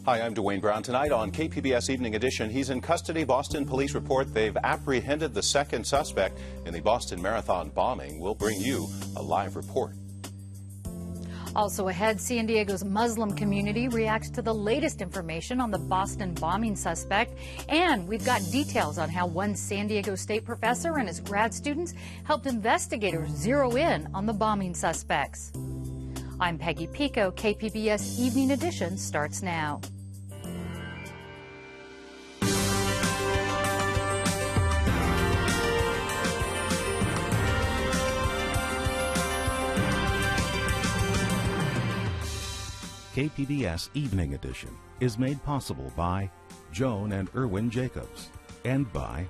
Hi, I'm Dwayne Brown. Tonight on KPBS Evening Edition, he's in custody. Boston police report they've apprehended the second suspect in the Boston Marathon bombing. We'll bring you a live report. Also ahead, San Diego's Muslim community reacts to the latest information on the Boston bombing suspect. And we've got details on how one San Diego State professor and his grad students helped investigators zero in on the bombing suspects. I'm Peggy Pico. KPBS Evening Edition starts now. KPBS Evening Edition is made possible by Joan and Erwin Jacobs and by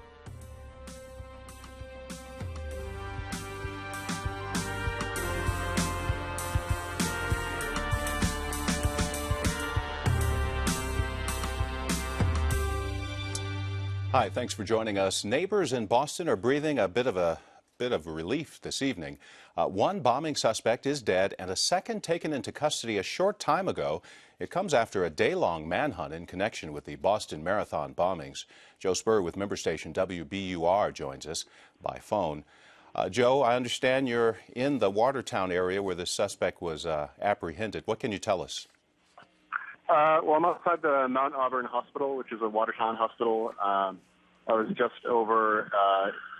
Hi, thanks for joining us. Neighbors in Boston are breathing a bit of relief this evening. One bombing suspect is dead and a second taken into custody a short time ago. It comes after a day-long manhunt in connection with the Boston Marathon bombings. Joe Spur with member station WBUR joins us by phone. Joe, I understand you're in the Watertown area where the suspect was apprehended. What can you tell us? Well, I'm outside the Mount Auburn Hospital, which is a Watertown hospital. I was just over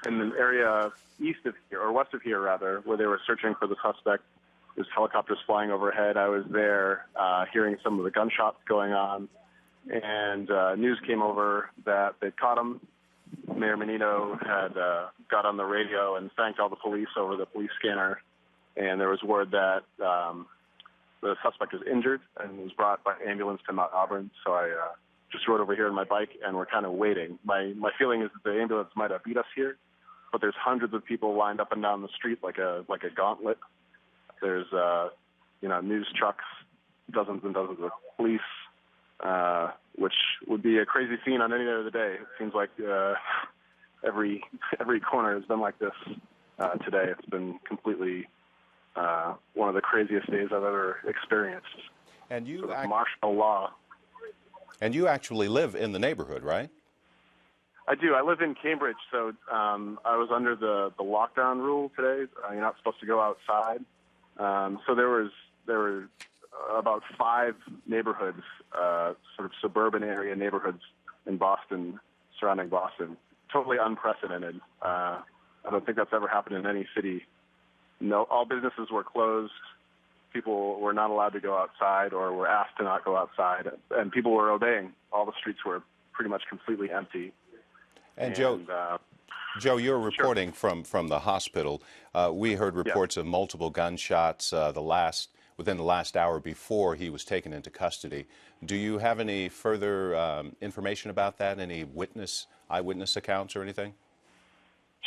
in an area east of here, or west of here, rather, where they were searching for the suspect. There's helicopters flying overhead. I was there hearing some of the gunshots going on, and news came over that they'd caught him. Mayor Menino had got on the radio and thanked all the police over the police scanner, and there was word that the suspect was injured and was brought by ambulance to Mount Auburn. So I just rode over here on my bike, and we're kind of waiting. My feeling is that the ambulance might have beat us here, but there's hundreds of people lined up and down the street like a gauntlet. There's news trucks, dozens and dozens of police, which would be a crazy scene on any day of the day. It seems like every corner has been like this today. It's been completely one of the craziest days I've ever experienced. And you martial law. And you actually live in the neighborhood, right? I do. I live in Cambridge, so I was under the lockdown rule today. You're not supposed to go outside. So there were about 5 neighborhoods, sort of suburban area neighborhoods in Boston, surrounding Boston. Totally unprecedented. I don't think that's ever happened in any city. No, all businesses were closed. People were not allowed to go outside or were asked to not go outside, and people were obeying. All the streets were pretty much completely empty. And Joe, you're reporting from the hospital. We heard reports of multiple gunshots within the last hour before he was taken into custody. Do you have any further information about that? Any eyewitness accounts or anything?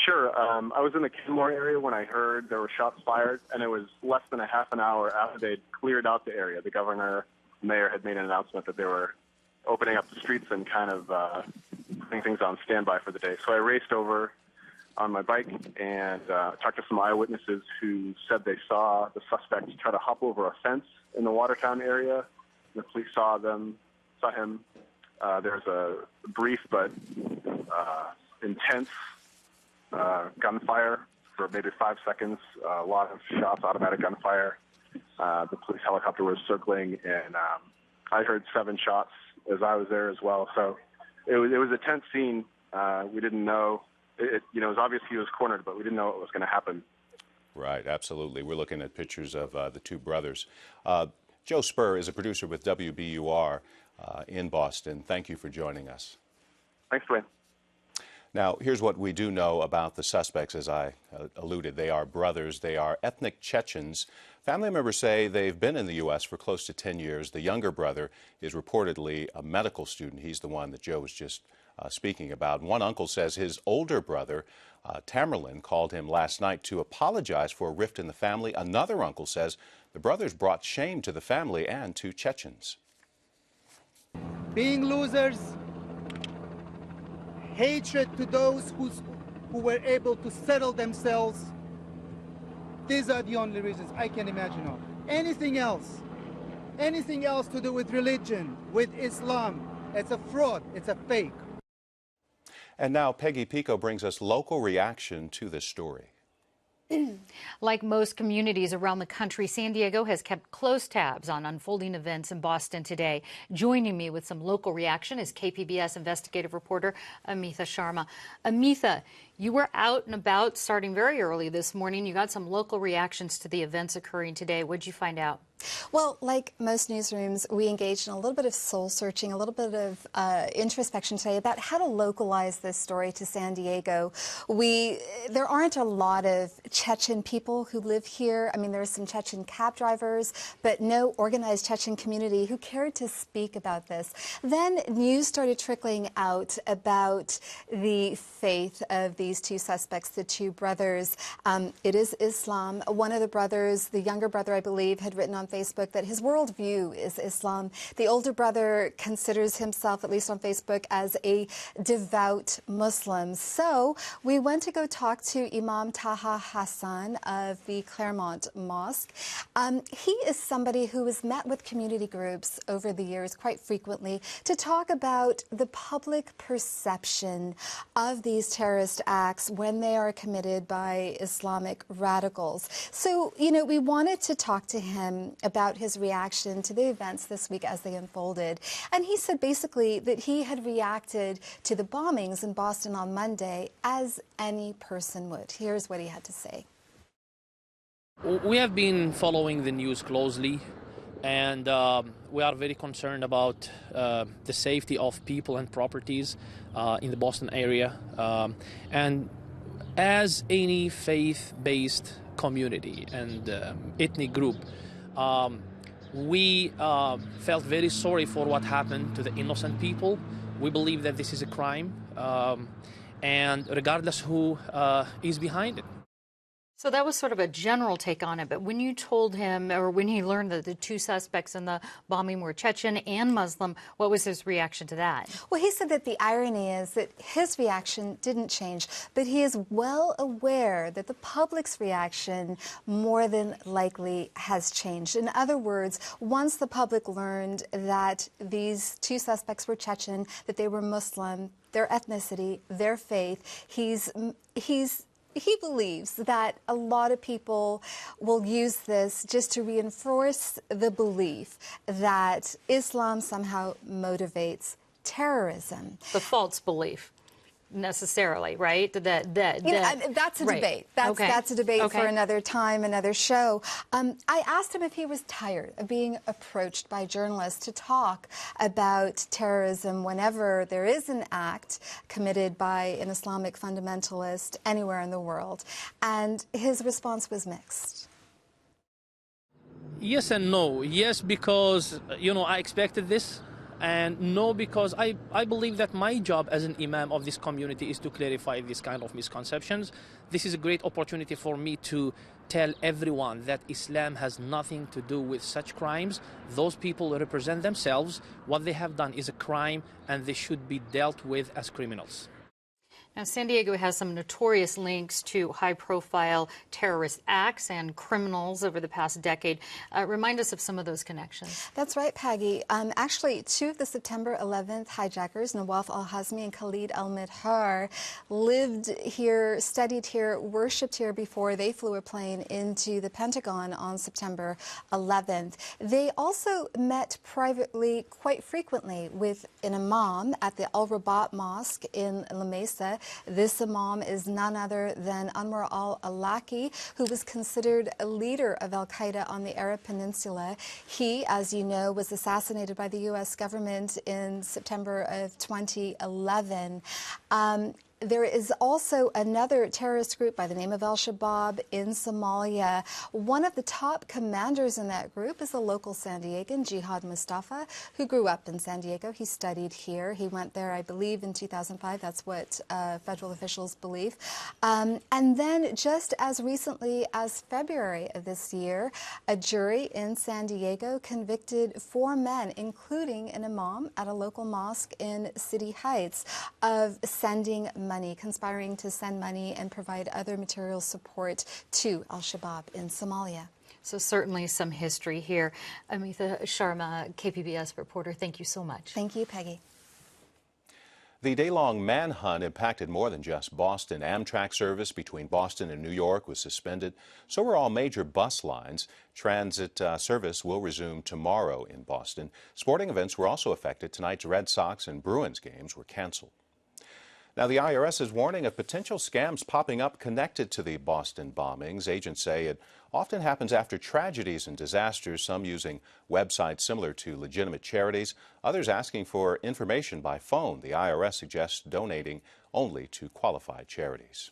Sure. I was in the Kenmore area when I heard there were shots fired, and it was less than a half an hour after they'd cleared out the area. The governor, mayor had made an announcement that they were opening up the streets and kind of putting things on standby for the day. So I raced over on my bike and talked to some eyewitnesses who said they saw the suspect try to hop over a fence in the Watertown area. The police saw him. There's a brief but intense gunfire for maybe 5 seconds, a lot of shots, automatic gunfire. The police helicopter was circling, and I heard 7 shots as I was there as well. So it was a tense scene. We didn't know. It was obvious he was cornered, but we didn't know what was going to happen. Right, absolutely. We're looking at pictures of the 2 brothers. Joe Spur is a producer with WBUR in Boston. Thank you for joining us. Thanks, Dwayne. Now, here's what we do know about the suspects, as I alluded. They are brothers. They are ethnic Chechens. Family members say they've been in the U.S. for close to 10 years. The younger brother is reportedly a medical student. He's the one that Joe was just speaking about. One uncle says his older brother, Tamerlan, called him last night to apologize for a rift in the family. Another uncle says the brothers brought shame to the family and to Chechens. Being losers, hatred to those who were able to settle themselves. These are the only reasons I can imagine of. Anything else anything else to do with religion, with Islam. It's a fraud. It's a fake. And now Peggy Pico brings us local reaction to this story. Like most communities around the country, San Diego has kept close tabs on unfolding events in Boston today. Joining me with some local reaction is KPBS investigative reporter Amitha Sharma. Amitha, you were out and about starting very early this morning. You got some local reactions to the events occurring today. What did you find out? Well, like most newsrooms, we engaged in a little bit of soul searching, a little bit of introspection today about how to localize this story to San Diego. There aren't a lot of Chechen people who live here. I mean, there's some Chechen cab drivers, but no organized Chechen community who cared to speak about this. Then news started trickling out about the faith of these two suspects, the two brothers. It is Islam. One of the brothers, the younger brother, I believe, had written on Facebook that his worldview is Islam. The older brother considers himself, at least on Facebook, as a devout Muslim. So we went to go talk to Imam Taha Hassan of the Claremont Mosque. He is somebody who has met with community groups over the years quite frequently to talk about the public perception of these terrorist acts when they are committed by Islamic radicals. So, we wanted to talk to him about his reaction to the events this week as they unfolded. And he said basically that he had reacted to the bombings in Boston on Monday as any person would. Here's what he had to say. We have been following the news closely, and we are very concerned about the safety of people and properties in the Boston area. And as any faith-based community and ethnic group, we felt very sorry for what happened to the innocent people. We believe that this is a crime, and regardless who is behind it. So that was sort of a general take on it, but when you told him, or when he learned that the two suspects in the bombing were Chechen and Muslim, what was his reaction to that? Well, he said that the irony is that his reaction didn't change, but he is well aware that the public's reaction more than likely has changed. In other words, once the public learned that these two suspects were Chechen, that they were Muslim, their ethnicity, their faith, he believes that a lot of people will use this just to reinforce the belief that Islam somehow motivates terrorism. The false belief, necessarily, right? That's a debate. That's a debate for another time, another show. I asked him if he was tired of being approached by journalists to talk about terrorism whenever there is an act committed by an Islamic fundamentalist anywhere in the world. And his response was mixed. Yes and no. Yes, because, I expected this. And no, because I believe that my job as an imam of this community is to clarify these kind of misconceptions. This is a great opportunity for me to tell everyone that Islam has nothing to do with such crimes. Those people represent themselves. What they have done is a crime, and they should be dealt with as criminals. Now, San Diego has some notorious links to high-profile terrorist acts and criminals over the past decade. Remind us of some of those connections. That's right, Peggy. Actually, two of the September 11th hijackers, Nawaf al-Hazmi and Khalid al-Midhar, lived here, studied here, worshipped here before they flew a plane into the Pentagon on September 11th. They also met privately quite frequently with an imam at the Al-Rabat Mosque in La Mesa. This imam is none other than Anwar al-Awlaki, who was considered a leader of al-Qaeda on the Arab Peninsula. He, as you know, was assassinated by the U.S. government in September of 2011. There is also another terrorist group by the name of Al-Shabaab in Somalia. One of the top commanders in that group is a local San Diegan, Jihad Mustafa, who grew up in San Diego. He studied here. He went there, I believe, in 2005. That's what federal officials believe. And then just as recently as February of this year, a jury in San Diego convicted 4 men, including an imam at a local mosque in City Heights, of sending money, conspiring to send money and provide other material support to Al-Shabaab in Somalia. So certainly some history here. Amitha Sharma, KPBS reporter, thank you so much. Thank you, Peggy. The day-long manhunt impacted more than just Boston. Amtrak service between Boston and New York was suspended. So were all major bus lines. Transit service will resume tomorrow in Boston. Sporting events were also affected. Tonight's Red Sox and Bruins games were canceled. Now, the IRS is warning of potential scams popping up connected to the Boston bombings. Agents say it often happens after tragedies and disasters, some using websites similar to legitimate charities, others asking for information by phone. The IRS suggests donating only to qualified charities.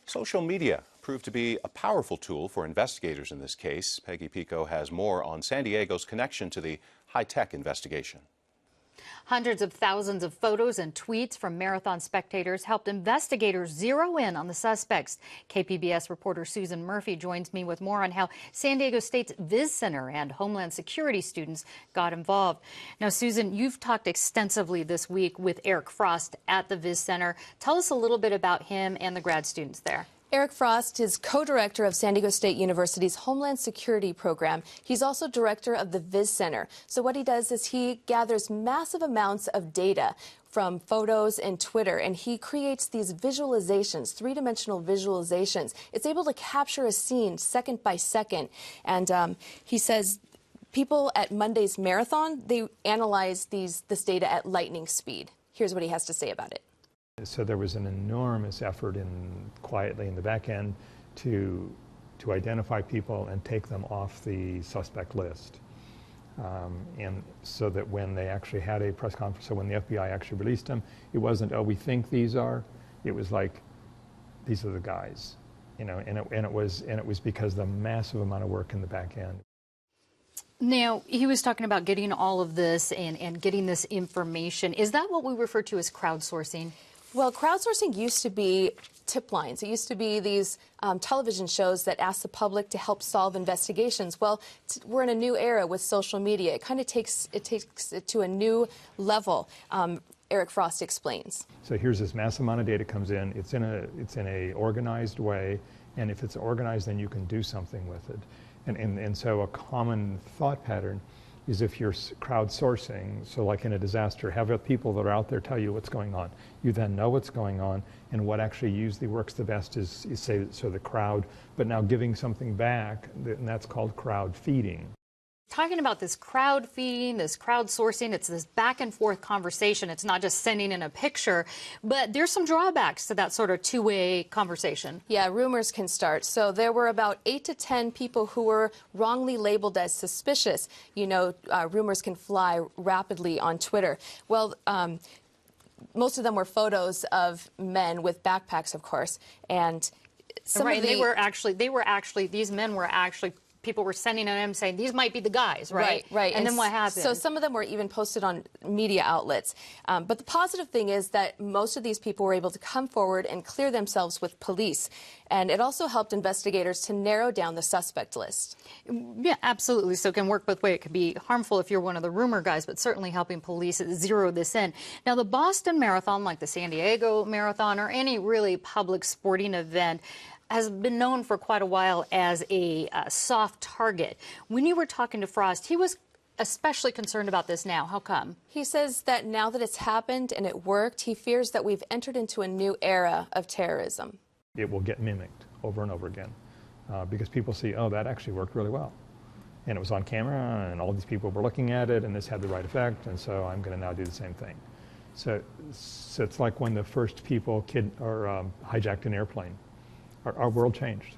Social media proved to be a powerful tool for investigators in this case. Peggy Pico has more on San Diego's connection to the high-tech investigation. Hundreds of thousands of photos and tweets from marathon spectators helped investigators zero in on the suspects. KPBS reporter Susan Murphy joins me with more on how San Diego State's Viz Center and Homeland Security students got involved. Now, Susan, you've talked extensively this week with Eric Frost at the Viz Center. Tell us a little bit about him and the grad students there. Eric Frost is co-director of San Diego State University's Homeland Security program. He's also director of the Viz Center. So what he does is he gathers massive amounts of data from photos and Twitter, and he creates these visualizations, three-dimensional visualizations. It's able to capture a scene second by second. And he says people at Monday's marathon, they analyze this data at lightning speed. Here's what he has to say about it. So there was an enormous effort quietly in the back end to identify people and take them off the suspect list. And so that when they actually had a press conference, so when the FBI actually released them, it wasn't, oh, we think these are, it was like, these are the guys, you know, and it was because of the massive amount of work in the back end. Now, he was talking about getting all of this and getting this information. Is that what we refer to as crowdsourcing? Well, crowdsourcing used to be tip lines. It used to be these television shows that ask the public to help solve investigations. Well, we're in a new era with social media. It kind of takes it to a new level. Eric Frost explains. So here's this massive amount of data comes in. It's in a organized way, and if it's organized, then you can do something with it. And so a common thought pattern is if you're crowdsourcing, so like in a disaster, have people that are out there tell you what's going on. You then know what's going on, and what actually usually works the best is say, so the crowd, but now giving something back, and that's called crowd feeding. Talking about this crowd feeding, this crowdsourcing, it's this back and forth conversation. It's not just sending in a picture, but there's some drawbacks to that sort of two-way conversation. Yeah, rumors can start. So there were about 8 to 10 people who were wrongly labeled as suspicious. You know, rumors can fly rapidly on Twitter. Well, most of them were photos of men with backpacks, of course, and some right, of the, these men were actually. People were sending them saying, these might be the guys, right? Right. And then what happened? So some of them were even posted on media outlets. But the positive thing is that most of these people were able to come forward and clear themselves with police. And it also helped investigators to narrow down the suspect list. Yeah, absolutely. So it can work both ways. It could be harmful if you're one of the rumor guys, but certainly helping police zero this in. Now, the Boston Marathon, like the San Diego Marathon or any really public sporting event, has been known for quite a while as a soft target. When you were talking to Frost, he was especially concerned about this now. How come? He says that now that it's happened and it worked, he fears that we've entered into a new era of terrorism. It will get mimicked over and over again because people see, oh, that actually worked really well. And it was on camera, and all these people were looking at it, and this had the right effect, and so I'm going to now do the same thing. So it's like when the first people hijacked an airplane. Our world changed.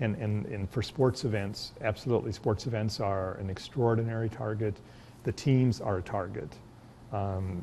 And for sports events, absolutely, sports events are an extraordinary target. The teams are a target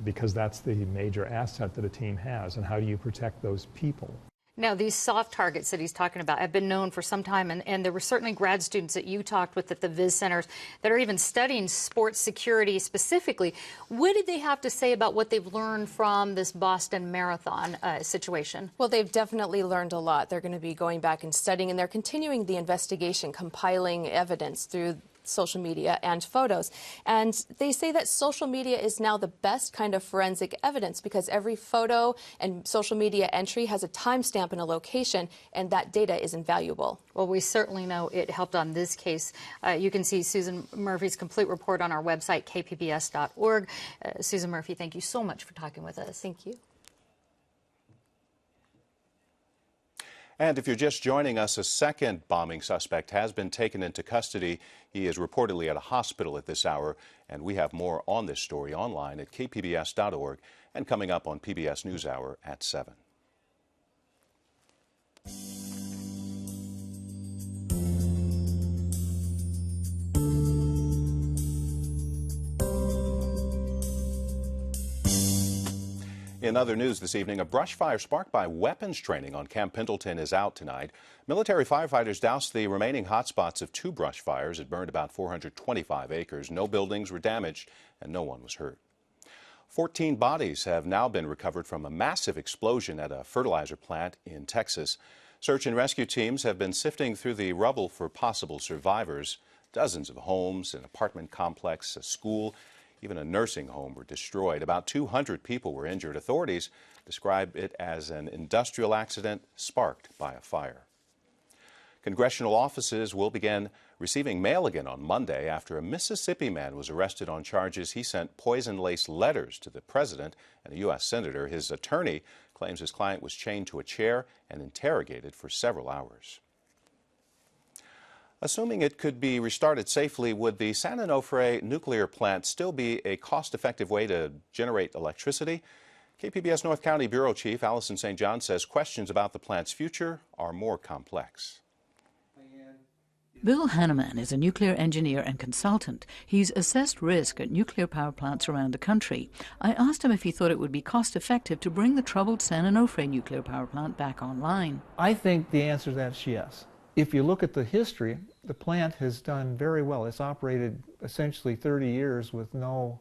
because that's the major asset that a team has. And how do you protect those people? Now, these soft targets that he's talking about have been known for some time, and there were certainly grad students that you talked with at the Viz Centers that are even studying sports security specifically. What did they have to say about what they've learned from this Boston Marathon situation? Well, they've definitely learned a lot. They're going to be going back and studying, and they're continuing the investigation, compiling evidence through social media and photos. And they say that social media is now the best kind of forensic evidence because every photo and social media entry has a timestamp and a location, and that data is invaluable. Well, we certainly know it helped on this case. You can see Susan Murphy's complete report on our website, kpbs.org. Susan Murphy, thank you so much for talking with us. Thank you. And if you're just joining us, a second bombing suspect has been taken into custody. He is reportedly at a hospital at this hour, and we have more on this story online at kpbs.org and coming up on PBS NewsHour at 7. In other news this evening, a brush fire sparked by weapons training on Camp Pendleton is out tonight. Military firefighters doused the remaining hotspots of 2 brush fires. It burned about 425 acres. No buildings were damaged and no one was hurt. 14 bodies have now been recovered from a massive explosion at a fertilizer plant in Texas. Search and rescue teams have been sifting through the rubble for possible survivors. Dozens of homes, an apartment complex, a school, even a nursing home were destroyed. About 200 people were injured. Authorities describe it as an industrial accident sparked by a fire. Congressional offices will begin receiving mail again on Monday after a Mississippi man was arrested on charges he sent poison-laced letters to the president and a U.S. senator. His attorney claims his client was chained to a chair and interrogated for several hours. Assuming it could be restarted safely, would the San Onofre nuclear plant still be a cost-effective way to generate electricity? KPBS North County Bureau Chief Allison St. John says questions about the plant's future are more complex. Bill Hanneman is a nuclear engineer and consultant. He's assessed risk at nuclear power plants around the country. I asked him if he thought it would be cost-effective to bring the troubled San Onofre nuclear power plant back online. I think the answer to that is yes. If you look at the history, the plant has done very well. It's operated essentially 30 years with no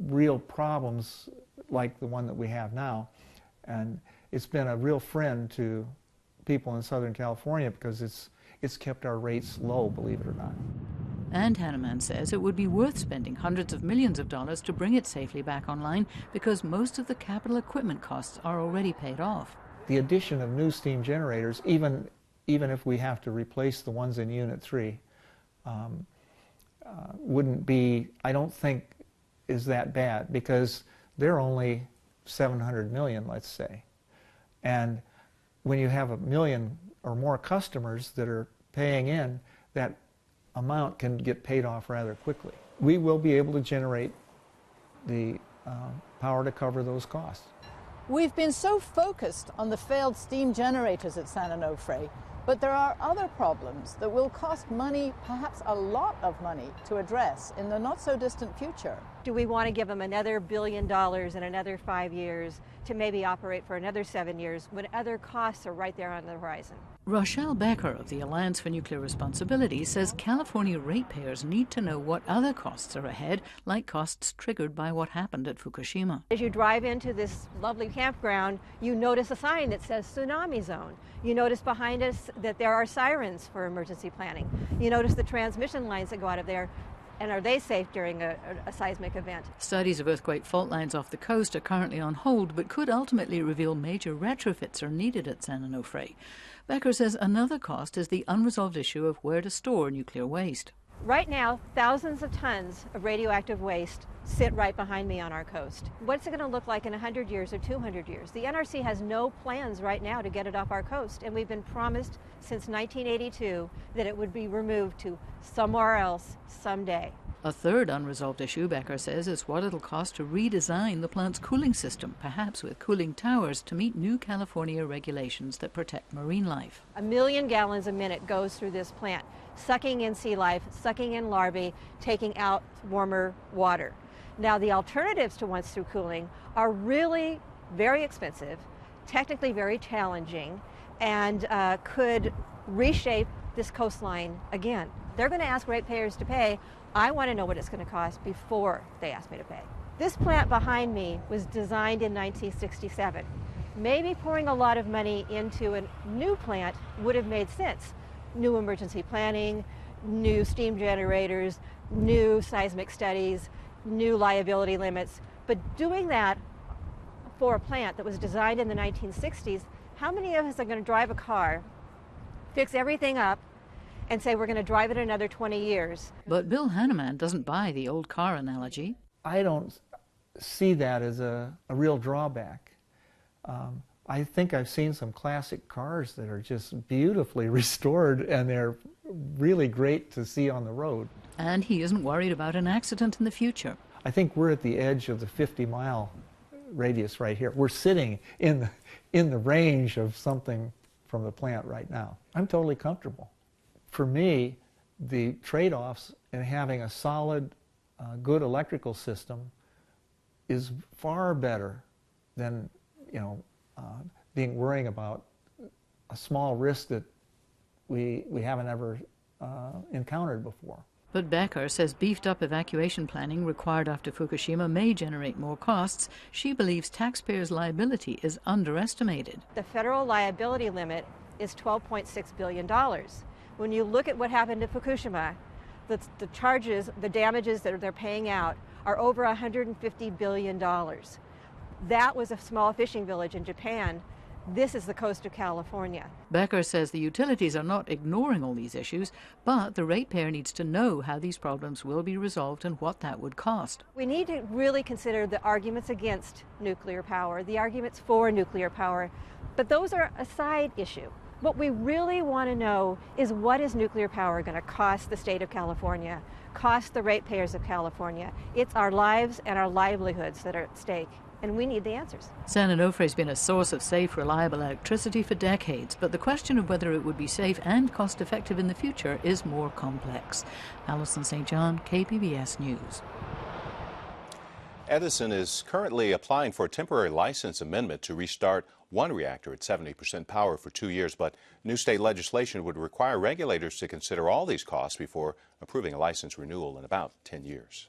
real problems like the one that we have now. And it's been a real friend to people in Southern California because it's kept our rates low, believe it or not. And Hanneman says it would be worth spending hundreds of millions of dollars to bring it safely back online because most of the capital equipment costs are already paid off. The addition of new steam generators, even if we have to replace the ones in Unit 3, wouldn't be, I don't think, is that bad because they're only 700 million, let's say. And when you have 1 million or more customers that are paying in, that amount can get paid off rather quickly. We will be able to generate the power to cover those costs. We've been so focused on the failed steam generators at San Onofre, but there are other problems that will cost money, perhaps a lot of money, to address in the not-so-distant future. Do we want to give them another $1 billion in another 5 years to maybe operate for another 7 years when other costs are right there on the horizon? Rochelle Becker of the Alliance for Nuclear Responsibility says California ratepayers need to know what other costs are ahead, like costs triggered by what happened at Fukushima. As you drive into this lovely campground, you notice a sign that says tsunami zone. You notice behind us that there are sirens for emergency planning. You notice the transmission lines that go out of there. And are they safe during a seismic event? Studies of earthquake fault lines off the coast are currently on hold, but could ultimately reveal major retrofits are needed at San Onofre. Becker says another cost is the unresolved issue of where to store nuclear waste. Right now, thousands of tons of radioactive waste sit right behind me on our coast. What's it going to look like in 100 years or 200 years? The NRC has no plans right now to get it off our coast, and we've been promised since 1982 that it would be removed to somewhere else someday. A third unresolved issue, Becker says, is what it'll cost to redesign the plant's cooling system, perhaps with cooling towers to meet new California regulations that protect marine life. 1 million gallons a minute goes through this plant, sucking in sea life, sucking in larvae, taking out warmer water. Now, the alternatives to once-through cooling are really very expensive, technically very challenging, and could reshape this coastline again. They're going to ask ratepayers to pay. I want to know what it's going to cost before they ask me to pay. This plant behind me was designed in 1967. Maybe pouring a lot of money into a new plant would have made sense. New emergency planning, new steam generators, new seismic studies, new liability limits. But doing that for a plant that was designed in the 1960s, how many of us are going to drive a car, fix everything up, and say we're going to drive it another 20 years? But Bill Hanneman doesn't buy the old car analogy. I don't see that as a real drawback. I think I've seen some classic cars that are just beautifully restored, and they're really great to see on the road. And he isn't worried about an accident in the future. I think we're at the edge of the 50-mile radius right here. We're sitting in the range of something from the plant right now. I'm totally comfortable. For me, the trade-offs in having a solid, good electrical system is far better than, worrying about a small risk that we haven't ever encountered before. But Becker says beefed-up evacuation planning required after Fukushima may generate more costs. She believes taxpayers' liability is underestimated. The federal liability limit is $12.6 billion. When you look at what happened to Fukushima, the charges, the damages that they're paying out are over $150 billion. That was a small fishing village in Japan. This is the coast of California. Becker says the utilities are not ignoring all these issues, but the ratepayer needs to know how these problems will be resolved and what that would cost. We need to really consider the arguments against nuclear power, the arguments for nuclear power, but those are a side issue. What we really want to know is, what is nuclear power going to cost the state of California, cost the ratepayers of California? It's our lives and our livelihoods that are at stake, and we need the answers. San Onofre has been a source of safe, reliable electricity for decades, but the question of whether it would be safe and cost-effective in the future is more complex. Alison St. John, KPBS News. Edison is currently applying for a temporary license amendment to restart one reactor at 70% power for 2 years, but new state legislation would require regulators to consider all these costs before approving a license renewal in about 10 years.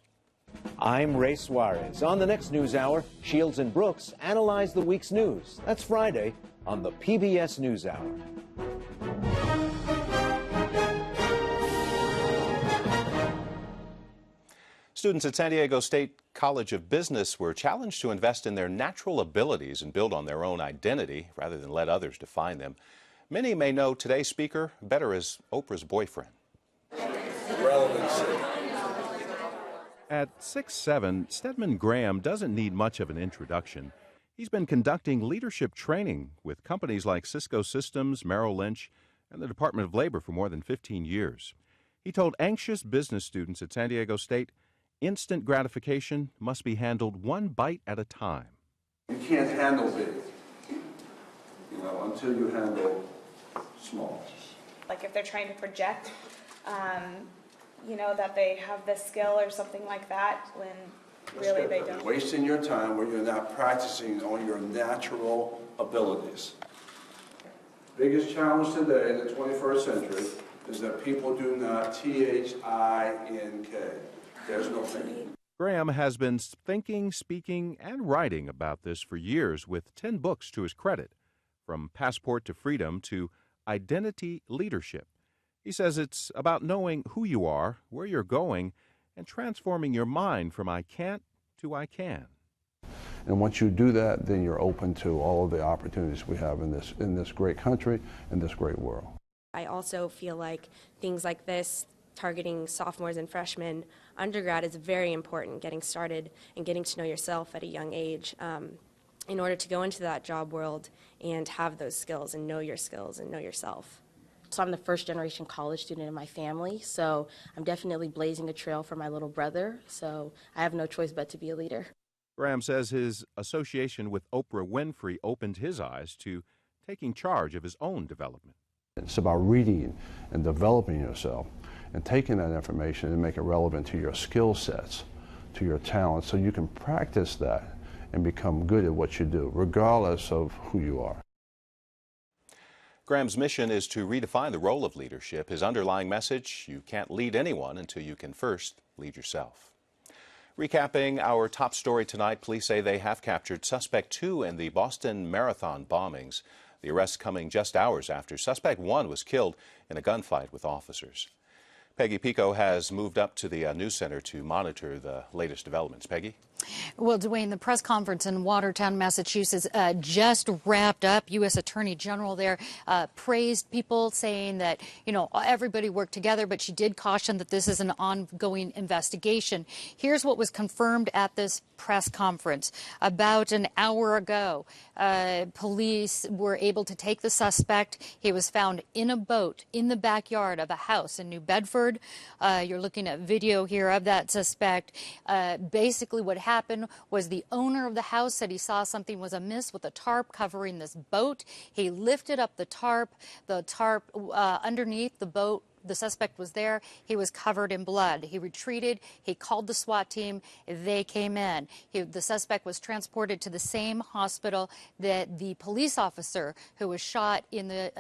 I'm Ray Suarez. On the next News Hour, Shields and Brooks analyze the week's news. That's Friday on the PBS NewsHour. Students at San Diego State College of Business were challenged to invest in their natural abilities and build on their own identity rather than let others define them. Many may know today's speaker better as Oprah's boyfriend. Relevancy. At 6'7", Stedman Graham doesn't need much of an introduction. He's been conducting leadership training with companies like Cisco Systems, Merrill Lynch, and the Department of Labor for more than 15 years. He told anxious business students at San Diego State, instant gratification must be handled one bite at a time. You can't handle big, until you handle small. Like if they're trying to project, that they have this skill or something like that, when really they don't. Wasting your time where you're not practicing on your natural abilities. Biggest challenge today in the 21st century is that people do not think. There's no thinking. Graham has been thinking, speaking, and writing about this for years with 10 books to his credit, from Passport to Freedom to Identity Leadership. He says it's about knowing who you are, where you're going, and transforming your mind from I can't to I can. And once you do that, then you're open to all of the opportunities we have in this great country and this great world. I also feel like things like this, targeting sophomores and freshmen, undergrad, is very important, getting started and getting to know yourself at a young age in order to go into that job world and have those skills and know your skills and know yourself. So I'm the first generation college student in my family, so I'm definitely blazing a trail for my little brother, so I have no choice but to be a leader. Graham says his association with Oprah Winfrey opened his eyes to taking charge of his own development. It's about reading and developing yourself and taking that information and make it relevant to your skill sets, to your talents, so you can practice that and become good at what you do, regardless of who you are. Graham's mission is to redefine the role of leadership. His underlying message, you can't lead anyone until you can first lead yourself. Recapping our top story tonight, police say they have captured suspect 2 in the Boston Marathon bombings. The arrest coming just hours after suspect 1 was killed in a gunfight with officers. Peggy Pico has moved up to the news center to monitor the latest developments. Peggy? Well, Dwayne, the press conference in Watertown, Massachusetts just wrapped up. U.S. Attorney General there praised people, saying that, you know, everybody worked together, but she did caution that this is an ongoing investigation. Here's what was confirmed at this press conference. About an hour ago, police were able to take the suspect. He was found in a boat in the backyard of a house in New Bedford. You're looking at video here of that suspect. Basically, what happened was the owner of the house said he saw something was amiss with a tarp covering this boat. He lifted up the tarp underneath the boat. The suspect was there. He was covered in blood. He retreated. He called the SWAT team. They came in. The suspect was transported to the same hospital that the police officer who was shot in the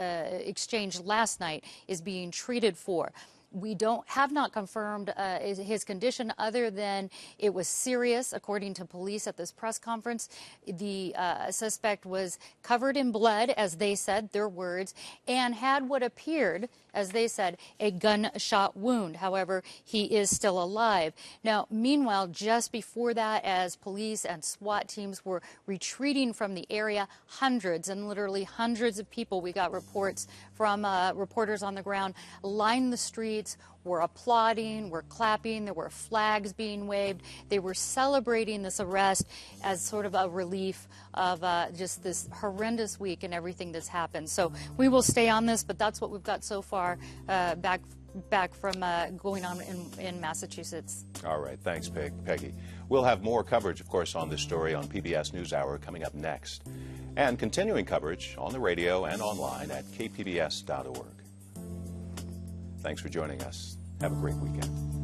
exchange last night is being treated for. We have not confirmed his condition, other than it was serious, according to police at this press conference. The suspect was covered in blood, as they said, their words, and had what appeared, as they said, a gunshot wound. However, he is still alive. Now, meanwhile, just before that, as police and SWAT teams were retreating from the area, hundreds and literally hundreds of people, we got reports from reporters on the ground, lined the streets, were applauding, were clapping, there were flags being waved. They were celebrating this arrest as sort of a relief of just this horrendous week and everything that's happened. So we will stay on this, but that's what we've got so far back from going on in Massachusetts. All right, thanks, Peggy. We'll have more coverage, of course, on this story on PBS NewsHour coming up next, and continuing coverage on the radio and online at kpbs.org. Thanks for joining us. Have a great weekend.